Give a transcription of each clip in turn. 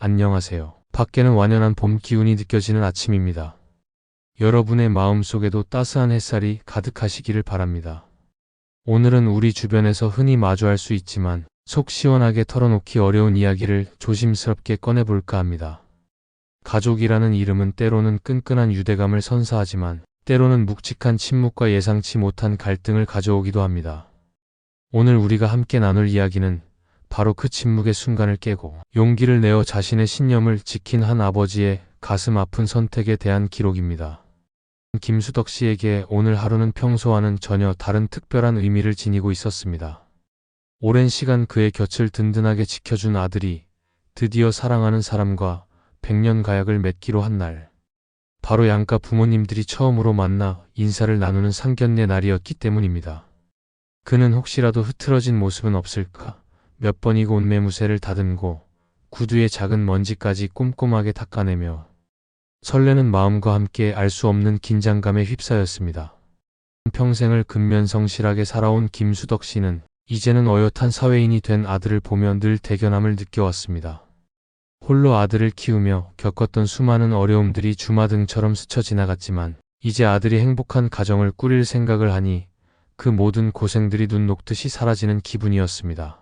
안녕하세요. 밖에는 완연한 봄 기운이 느껴지는 아침입니다. 여러분의 마음속에도 따스한 햇살이 가득하시기를 바랍니다. 오늘은 우리 주변에서 흔히 마주할 수 있지만 속 시원하게 털어놓기 어려운 이야기를 조심스럽게 꺼내볼까 합니다. 가족이라는 이름은 때로는 끈끈한 유대감을 선사하지만 때로는 묵직한 침묵과 예상치 못한 갈등을 가져오기도 합니다. 오늘 우리가 함께 나눌 이야기는 바로 그 침묵의 순간을 깨고 용기를 내어 자신의 신념을 지킨 한 아버지의 가슴 아픈 선택에 대한 기록입니다. 김수덕 씨에게 오늘 하루는 평소와는 전혀 다른 특별한 의미를 지니고 있었습니다. 오랜 시간 그의 곁을 든든하게 지켜준 아들이 드디어 사랑하는 사람과 100년 가약을 맺기로 한 날. 바로 양가 부모님들이 처음으로 만나 인사를 나누는 상견례 날이었기 때문입니다. 그는 혹시라도 흐트러진 모습은 없을까? 몇 번이고 옷매무새를 다듬고 구두의 작은 먼지까지 꼼꼼하게 닦아내며 설레는 마음과 함께 알 수 없는 긴장감에 휩싸였습니다. 평생을 근면성실하게 살아온 김수덕 씨는 이제는 어엿한 사회인이 된 아들을 보며 늘 대견함을 느껴왔습니다. 홀로 아들을 키우며 겪었던 수많은 어려움들이 주마등처럼 스쳐 지나갔지만 이제 아들이 행복한 가정을 꾸릴 생각을 하니 그 모든 고생들이 눈 녹듯이 사라지는 기분이었습니다.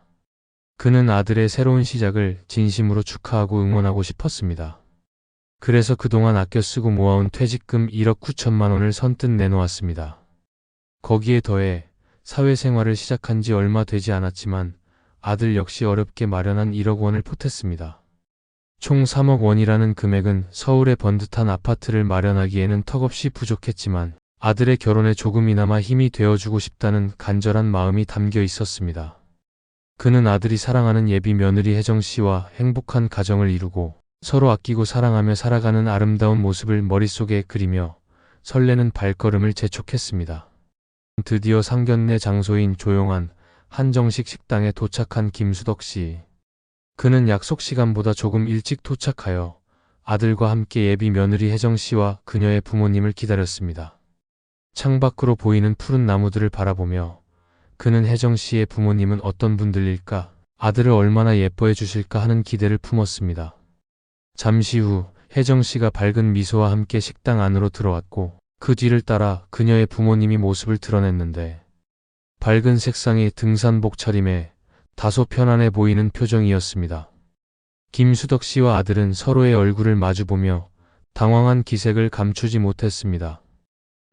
그는 아들의 새로운 시작을 진심으로 축하하고 응원하고 싶었습니다. 그래서 그동안 아껴 쓰고 모아온 퇴직금 1억 9천만 원을 선뜻 내놓았습니다. 거기에 더해 사회생활을 시작한 지 얼마 되지 않았지만 아들 역시 어렵게 마련한 1억 원을 보탰습니다. 총 3억 원이라는 금액은 서울의 번듯한 아파트를 마련하기에는 턱없이 부족했지만 아들의 결혼에 조금이나마 힘이 되어주고 싶다는 간절한 마음이 담겨 있었습니다. 그는 아들이 사랑하는 예비 며느리 혜정 씨와 행복한 가정을 이루고 서로 아끼고 사랑하며 살아가는 아름다운 모습을 머릿속에 그리며 설레는 발걸음을 재촉했습니다. 드디어 상견례 장소인 조용한 한정식 식당에 도착한 김수덕 씨. 그는 약속 시간보다 조금 일찍 도착하여 아들과 함께 예비 며느리 혜정 씨와 그녀의 부모님을 기다렸습니다. 창밖으로 보이는 푸른 나무들을 바라보며 그는 혜정 씨의 부모님은 어떤 분들일까, 아들을 얼마나 예뻐해 주실까 하는 기대를 품었습니다. 잠시 후 혜정 씨가 밝은 미소와 함께 식당 안으로 들어왔고 그 뒤를 따라 그녀의 부모님이 모습을 드러냈는데 밝은 색상의 등산복 차림에 다소 편안해 보이는 표정이었습니다. 김수덕 씨와 아들은 서로의 얼굴을 마주보며 당황한 기색을 감추지 못했습니다.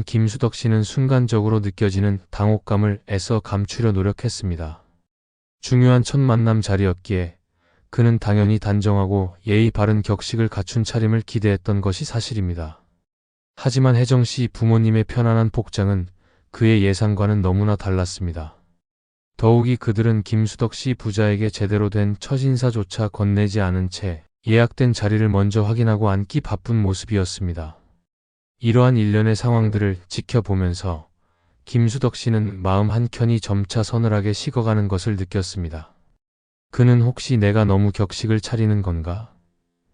김수덕 씨는 순간적으로 느껴지는 당혹감을 애써 감추려 노력했습니다. 중요한 첫 만남 자리였기에 그는 당연히 단정하고 예의 바른 격식을 갖춘 차림을 기대했던 것이 사실입니다. 하지만 혜정 씨 부모님의 편안한 복장은 그의 예상과는 너무나 달랐습니다. 더욱이 그들은 김수덕 씨 부자에게 제대로 된 첫 인사조차 건네지 않은 채 예약된 자리를 먼저 확인하고 앉기 바쁜 모습이었습니다. 이러한 일련의 상황들을 지켜보면서 김수덕 씨는 마음 한켠이 점차 서늘하게 식어가는 것을 느꼈습니다. 그는 혹시 내가 너무 격식을 차리는 건가?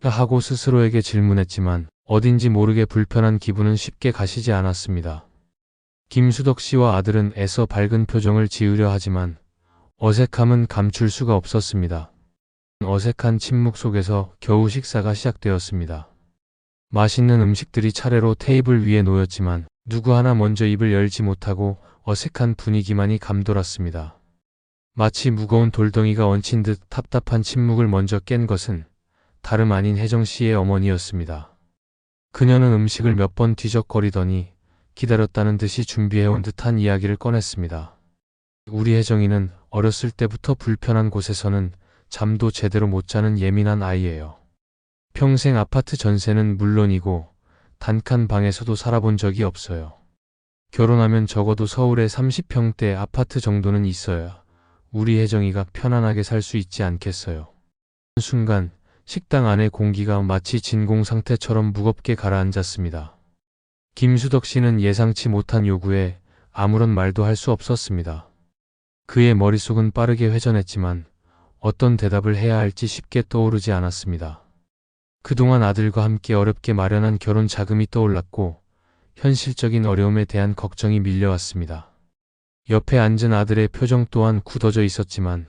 하고 스스로에게 질문했지만 어딘지 모르게 불편한 기분은 쉽게 가시지 않았습니다. 김수덕 씨와 아들은 애써 밝은 표정을 지으려 하지만 어색함은 감출 수가 없었습니다. 어색한 침묵 속에서 겨우 식사가 시작되었습니다. 맛있는 음식들이 차례로 테이블 위에 놓였지만 누구 하나 먼저 입을 열지 못하고 어색한 분위기만이 감돌았습니다. 마치 무거운 돌덩이가 얹힌 듯 답답한 침묵을 먼저 깬 것은 다름 아닌 혜정 씨의 어머니였습니다. 그녀는 음식을 몇 번 뒤적거리더니 기다렸다는 듯이 준비해온 듯한 이야기를 꺼냈습니다. 우리 혜정이는 어렸을 때부터 불편한 곳에서는 잠도 제대로 못 자는 예민한 아이예요. 평생 아파트 전세는 물론이고 단칸 방에서도 살아본 적이 없어요. 결혼하면 적어도 서울에 30평대 아파트 정도는 있어야 우리 혜정이가 편안하게 살 수 있지 않겠어요. 순간 식당 안의 공기가 마치 진공 상태처럼 무겁게 가라앉았습니다. 김수덕 씨는 예상치 못한 요구에 아무런 말도 할 수 없었습니다. 그의 머릿속은 빠르게 회전했지만 어떤 대답을 해야 할지 쉽게 떠오르지 않았습니다. 그동안 아들과 함께 어렵게 마련한 결혼 자금이 떠올랐고 현실적인 어려움에 대한 걱정이 밀려왔습니다. 옆에 앉은 아들의 표정 또한 굳어져 있었지만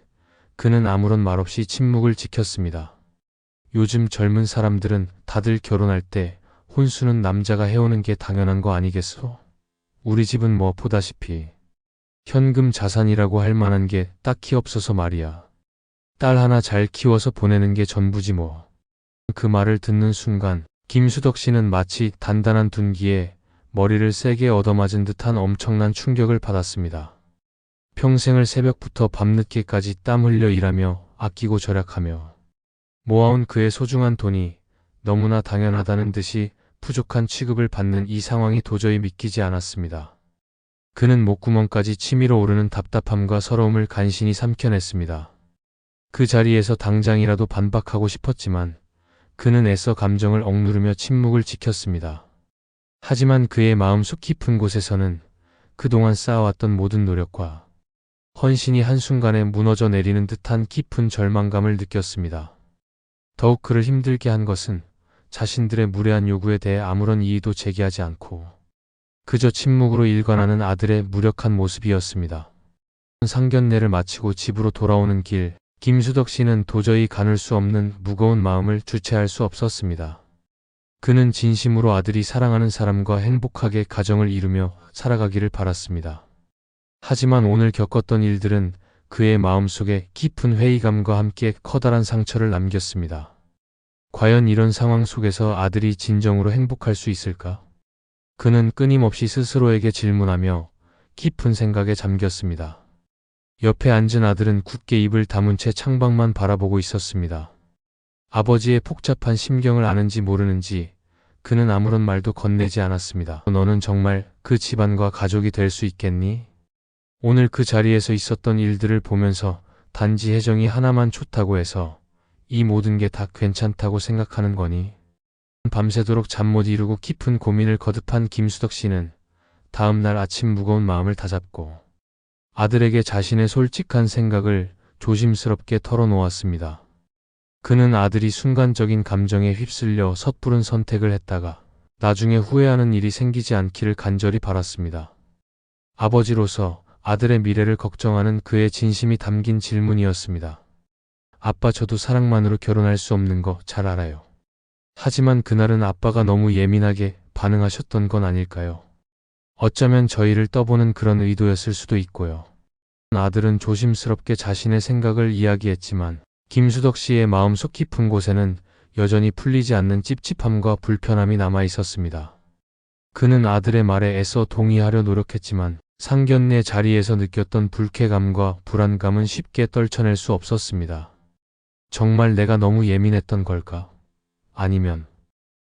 그는 아무런 말 없이 침묵을 지켰습니다. 요즘 젊은 사람들은 다들 결혼할 때 혼수는 남자가 해오는 게 당연한 거 아니겠어? 우리 집은 뭐 보다시피 현금 자산이라고 할 만한 게 딱히 없어서 말이야. 딸 하나 잘 키워서 보내는 게 전부지 뭐. 그 말을 듣는 순간 김수덕 씨는 마치 단단한 둔기에 머리를 세게 얻어맞은 듯한 엄청난 충격을 받았습니다. 평생을 새벽부터 밤늦게까지 땀 흘려 일하며 아끼고 절약하며 모아온 그의 소중한 돈이 너무나 당연하다는 듯이 부족한 취급을 받는 이 상황이 도저히 믿기지 않았습니다. 그는 목구멍까지 치밀어 오르는 답답함과 서러움을 간신히 삼켜냈습니다. 그 자리에서 당장이라도 반박하고 싶었지만 그는 애써 감정을 억누르며 침묵을 지켰습니다. 하지만 그의 마음속 깊은 곳에서는 그동안 쌓아왔던 모든 노력과 헌신이 한순간에 무너져 내리는 듯한 깊은 절망감을 느꼈습니다. 더욱 그를 힘들게 한 것은 자신들의 무례한 요구에 대해 아무런 이의도 제기하지 않고 그저 침묵으로 일관하는 아들의 무력한 모습이었습니다. 상견례를 마치고 집으로 돌아오는 길, 김수덕 씨는 도저히 가눌 수 없는 무거운 마음을 주체할 수 없었습니다. 그는 진심으로 아들이 사랑하는 사람과 행복하게 가정을 이루며 살아가기를 바랐습니다. 하지만 오늘 겪었던 일들은 그의 마음속에 깊은 회의감과 함께 커다란 상처를 남겼습니다. 과연 이런 상황 속에서 아들이 진정으로 행복할 수 있을까? 그는 끊임없이 스스로에게 질문하며 깊은 생각에 잠겼습니다. 옆에 앉은 아들은 굳게 입을 다문 채 창밖만 바라보고 있었습니다. 아버지의 복잡한 심경을 아는지 모르는지 그는 아무런 말도 건네지 않았습니다. 너는 정말 그 집안과 가족이 될 수 있겠니? 오늘 그 자리에서 있었던 일들을 보면서 단지 혜정이 하나만 좋다고 해서 이 모든 게 다 괜찮다고 생각하는 거니? 밤새도록 잠 못 이루고 깊은 고민을 거듭한 김수덕 씨는 다음 날 아침 무거운 마음을 다잡고 아들에게 자신의 솔직한 생각을 조심스럽게 털어놓았습니다. 그는 아들이 순간적인 감정에 휩쓸려 섣부른 선택을 했다가 나중에 후회하는 일이 생기지 않기를 간절히 바랐습니다. 아버지로서 아들의 미래를 걱정하는 그의 진심이 담긴 질문이었습니다. 아빠, 저도 사랑만으로 결혼할 수 없는 거 잘 알아요. 하지만 그날은 아빠가 너무 예민하게 반응하셨던 건 아닐까요? 어쩌면 저희를 떠보는 그런 의도였을 수도 있고요. 아들은 조심스럽게 자신의 생각을 이야기했지만 김수덕 씨의 마음속 깊은 곳에는 여전히 풀리지 않는 찝찝함과 불편함이 남아 있었습니다. 그는 아들의 말에 애써 동의하려 노력했지만 상견례 자리에서 느꼈던 불쾌감과 불안감은 쉽게 떨쳐낼 수 없었습니다. 정말 내가 너무 예민했던 걸까? 아니면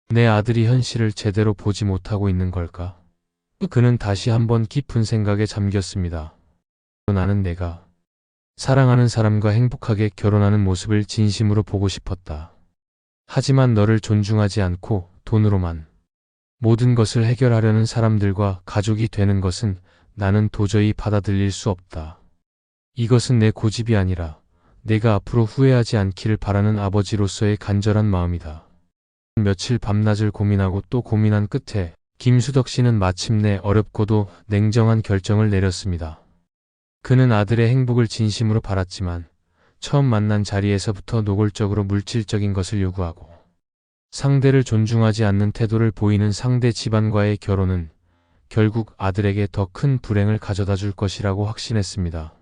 내 아들이 현실을 제대로 보지 못하고 있는 걸까? 그는 다시 한번 깊은 생각에 잠겼습니다. 나는 내가 사랑하는 사람과 행복하게 결혼하는 모습을 진심으로 보고 싶었다. 하지만 너를 존중하지 않고 돈으로만 모든 것을 해결하려는 사람들과 가족이 되는 것은 나는 도저히 받아들일 수 없다. 이것은 내 고집이 아니라 내가 앞으로 후회하지 않기를 바라는 아버지로서의 간절한 마음이다. 며칠 밤낮을 고민하고 또 고민한 끝에 김수덕 씨는 마침내 어렵고도 냉정한 결정을 내렸습니다. 그는 아들의 행복을 진심으로 바랐지만 처음 만난 자리에서부터 노골적으로 물질적인 것을 요구하고 상대를 존중하지 않는 태도를 보이는 상대 집안과의 결혼은 결국 아들에게 더 큰 불행을 가져다 줄 것이라고 확신했습니다.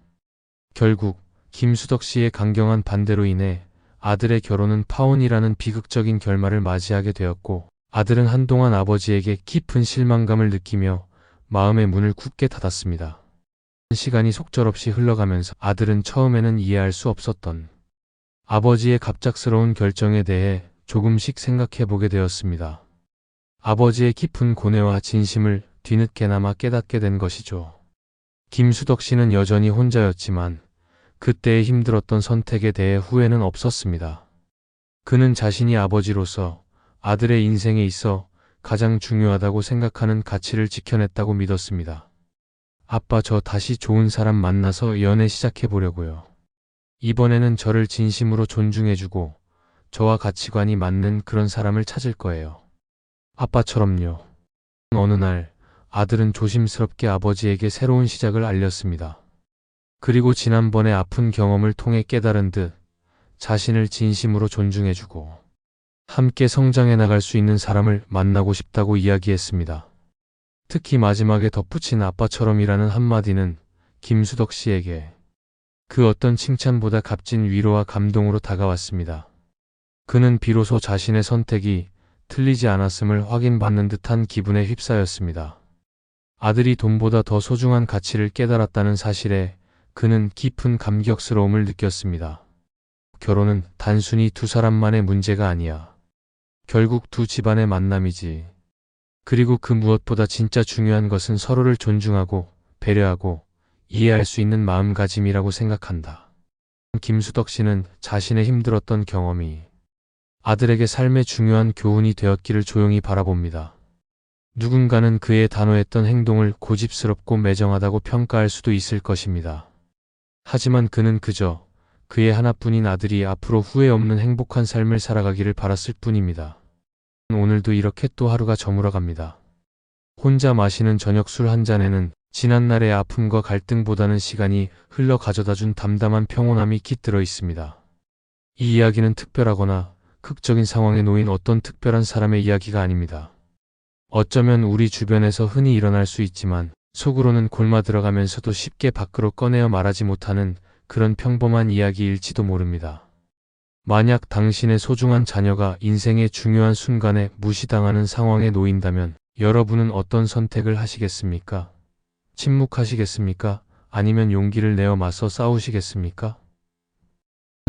결국 김수덕 씨의 강경한 반대로 인해 아들의 결혼은 파혼이라는 비극적인 결말을 맞이하게 되었고 아들은 한동안 아버지에게 깊은 실망감을 느끼며 마음의 문을 굳게 닫았습니다. 시간이 속절없이 흘러가면서 아들은 처음에는 이해할 수 없었던 아버지의 갑작스러운 결정에 대해 조금씩 생각해 보게 되었습니다. 아버지의 깊은 고뇌와 진심을 뒤늦게나마 깨닫게 된 것이죠. 김수덕 씨는 여전히 혼자였지만 그때의 힘들었던 선택에 대해 후회는 없었습니다. 그는 자신이 아버지로서 아들의 인생에 있어 가장 중요하다고 생각하는 가치를 지켜냈다고 믿었습니다. 아빠, 저 다시 좋은 사람 만나서 연애 시작해 보려고요. 이번에는 저를 진심으로 존중해주고 저와 가치관이 맞는 그런 사람을 찾을 거예요. 아빠처럼요. 어느 날 아들은 조심스럽게 아버지에게 새로운 시작을 알렸습니다. 그리고 지난번의 아픈 경험을 통해 깨달은 듯 자신을 진심으로 존중해주고 함께 성장해 나갈 수 있는 사람을 만나고 싶다고 이야기했습니다. 특히 마지막에 덧붙인 아빠처럼이라는 한마디는 김수덕 씨에게 그 어떤 칭찬보다 값진 위로와 감동으로 다가왔습니다. 그는 비로소 자신의 선택이 틀리지 않았음을 확인받는 듯한 기분에 휩싸였습니다. 아들이 돈보다 더 소중한 가치를 깨달았다는 사실에 그는 깊은 감격스러움을 느꼈습니다. 결혼은 단순히 두 사람만의 문제가 아니야. 결국 두 집안의 만남이지. 그리고 그 무엇보다 진짜 중요한 것은 서로를 존중하고 배려하고 이해할 수 있는 마음가짐이라고 생각한다. 김수덕 씨는 자신의 힘들었던 경험이 아들에게 삶의 중요한 교훈이 되었기를 조용히 바라봅니다. 누군가는 그의 단호했던 행동을 고집스럽고 매정하다고 평가할 수도 있을 것입니다. 하지만 그는 그저 그의 하나뿐인 아들이 앞으로 후회 없는 행복한 삶을 살아가기를 바랐을 뿐입니다. 오늘도 이렇게 또 하루가 저물어갑니다. 혼자 마시는 저녁 술 한 잔에는 지난날의 아픔과 갈등보다는 시간이 흘러 가져다준 담담한 평온함이 깃들어 있습니다. 이 이야기는 특별하거나 극적인 상황에 놓인 어떤 특별한 사람의 이야기가 아닙니다. 어쩌면 우리 주변에서 흔히 일어날 수 있지만 속으로는 골마 들어가면서도 쉽게 밖으로 꺼내어 말하지 못하는 그런 평범한 이야기일지도 모릅니다. 만약 당신의 소중한 자녀가 인생의 중요한 순간에 무시당하는 상황에 놓인다면 여러분은 어떤 선택을 하시겠습니까? 침묵하시겠습니까? 아니면 용기를 내어 맞서 싸우시겠습니까?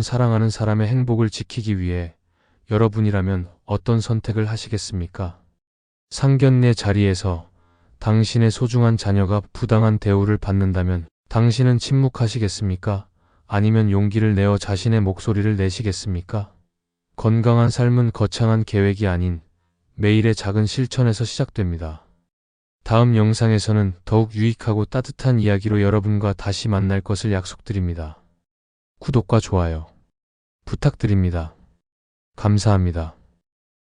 사랑하는 사람의 행복을 지키기 위해 여러분이라면 어떤 선택을 하시겠습니까? 상견례 자리에서 당신의 소중한 자녀가 부당한 대우를 받는다면 당신은 침묵하시겠습니까? 아니면 용기를 내어 자신의 목소리를 내시겠습니까? 건강한 삶은 거창한 계획이 아닌 매일의 작은 실천에서 시작됩니다. 다음 영상에서는 더욱 유익하고 따뜻한 이야기로 여러분과 다시 만날 것을 약속드립니다. 구독과 좋아요 부탁드립니다. 감사합니다.